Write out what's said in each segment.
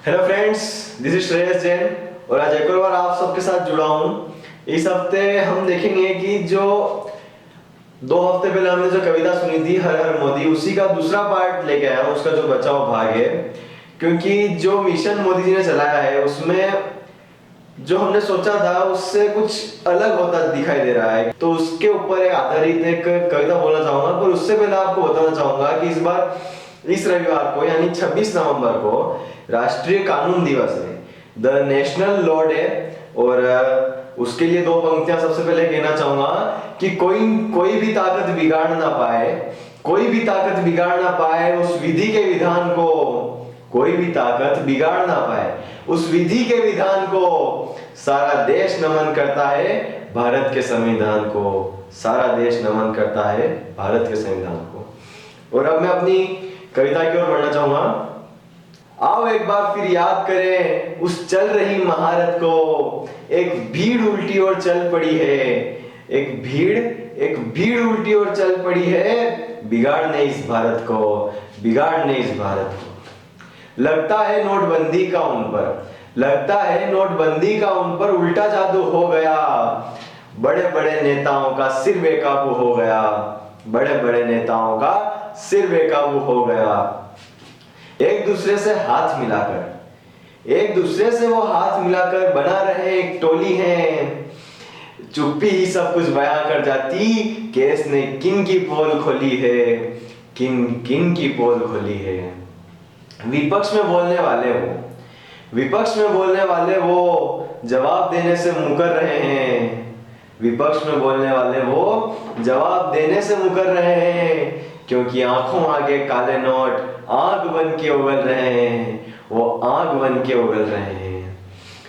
Hello friends, this is Shreyas Jain और आज एक और बार आप सबके साथ जुड़ा हूँ। इस हफ्ते हम देखेंगे कि जो 2 हफ्ते पहले हमने जो कविता सुनी थी हर हर मोदी, उसी का दूसरा पार्ट लेके आया हूँ, उसका जो बचा हुआ भाग है। क्योंकि जो मिशन मोदी जी ने चलाया है उसमें जो हमने सोचा था उससे कुछ अलग होता दिखाई दे रहा है, तो उसके ऊपर आधारित एक कविता बोलना चाहूंगा। पर उससे पहले आपको बताना चाहूंगा कि इस बार इस रविवार को यानी 26 नवंबर को राष्ट्रीय कानून दिवस है, द नेशनल लॉ डे। और उसके लिए 2 पंक्तियां सबसे पहले कहना चाहूंगा कि कोई भी ताकत बिगाड़ ना पाए, कोई भी ताकत बिगाड़ ना पाए उस विधि के विधान को, कोई भी ताकत बिगाड़ ना पाए उस विधि के विधान को, सारा देश नमन करता है भारत के संविधान को, सारा देश नमन करता है भारत के संविधान को। और अब मैं अपनी कविता की ओर बढ़ना चाहूंगा। आओ एक बार फिर याद करें उस चल रही महारत को, एक भीड़ उल्टी ओर चल पड़ी है, एक भीड़ उल्टी ओर चल पड़ी है, बिगाड़ने इस भारत को, बिगाड़ने इस भारत को। लगता है नोटबंदी का उन पर, लगता है नोटबंदी का उन पर उल्टा जादू हो गया, बड़े बड़े नेताओं का सिर बेकाबू हो गया, बड़े बड़े नेताओं का सिर बेकाबू हो गया। एक दूसरे से हाथ मिलाकर, एक दूसरे से वो हाथ मिलाकर बना रहे एक टोली है, चुप्पी ही सब कुछ बयां कर जाती, केस ने किन की पोल खोली है, किन किन की पोल खोली है। विपक्ष में बोलने वाले वो, विपक्ष में बोलने वाले वो जवाब देने से मुकर रहे हैं, विपक्ष में बोलने वाले वो जवाब देने से मुकर रहे हैं, क्योंकि आंखों आगे काले नोट आग बन के उगल रहे हैं, वो आग बन के उगल रहे हैं।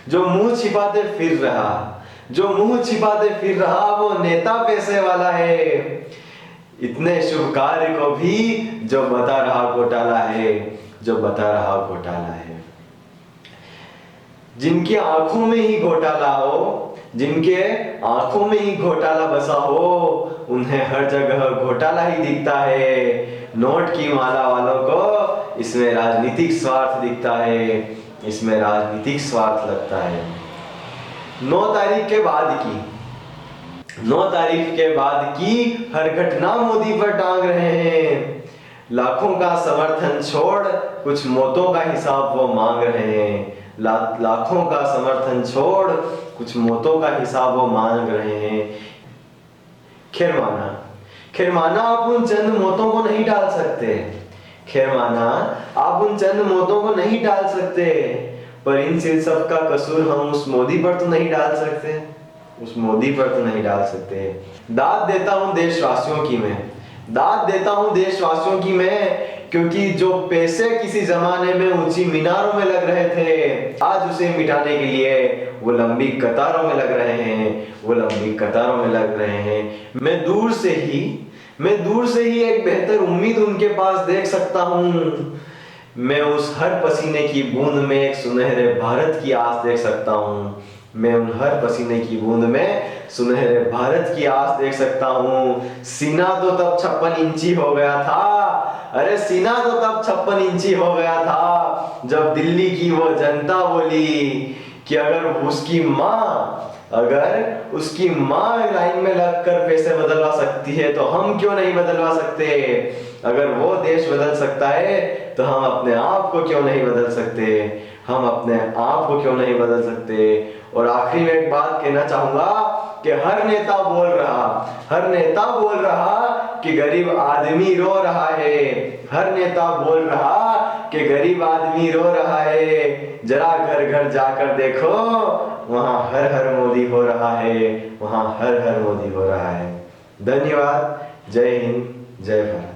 जो मुंह छिपाते फिर रहा, जो मुंह छिपाते फिर रहा वो नेता पैसे वाला है, इतने शुभ कार्य को भी जो बता रहा घोटाला है, जो बता रहा घोटाला है। जिनकी आंखों में ही घोटाला हो, जिनके आंखों में ही घोटाला बसा हो, उन्हें हर जगह घोटाला ही दिखता है। नोट की माला वालों को इसमें राजनीतिक स्वार्थ दिखता है, इसमें राजनीतिक स्वार्थ लगता है। 9 तारीख के बाद की, 9 तारीख के बाद की हर घटना मोदी पर टांग रहे हैं, लाखों का समर्थन छोड़ कुछ मौतों का हिसाब वो मांग रहे हैं, लाखों का समर्थन छोड़ कुछ मौतों का हिसाब वो मांग रहे हैं। खैर माना आप उन चंद मौतों को नहीं टाल सकते, खैर माना आप उन चंद मौतों को नहीं टाल सकते, पर इन सब का कसूर हम उस मोदी पर तो नहीं डाल सकते, उस मोदी पर तो नहीं डाल सकते। दाद देता हूं देशवासियों की मैं, दाद देता हूं देशवासियों की मैं, क्योंकि जो पैसे किसी जमाने में ऊंची मीनारों में लग रहे थे, आज उसे मिटाने के लिए वो लंबी कतारों में लग रहे हैं, वो लंबी कतारों में लग रहे हैं। मैं दूर से ही एक बेहतर उम्मीद उनके पास देख सकता हूँ, मैं उस हर पसीने की बूंद में एक सुनहरे भारत की आस देख सकता हूँ, मैं उन हर पसीने की बूंद में सुनहरे भारत की आस देख सकता हूँ। सीना तो तब 56 इंची हो गया था, अरे सीना तो तब 56 इंची हो गया था, जब दिल्ली की वो जनता बोली कि अगर उसकी माँ लाइन में लगकर पैसे बदलवा सकती है तो हम क्यों नहीं बदलवा सकते। अगर वो देश बदल सकता है तो हम अपने आप को क्यों नहीं बदल सकते, हम अपने आप को क्यों नहीं बदल सकते। और आखिरी में एक बात कहना चाहूंगा कि हर नेता बोल रहा कि गरीब आदमी रो रहा है, हर नेता बोल रहा कि गरीब आदमी रो रहा है, जरा घर घर जाकर देखो वहां हर हर मोदी हो रहा है, वहां हर हर मोदी हो रहा है। धन्यवाद। जय हिंद, जय भारत।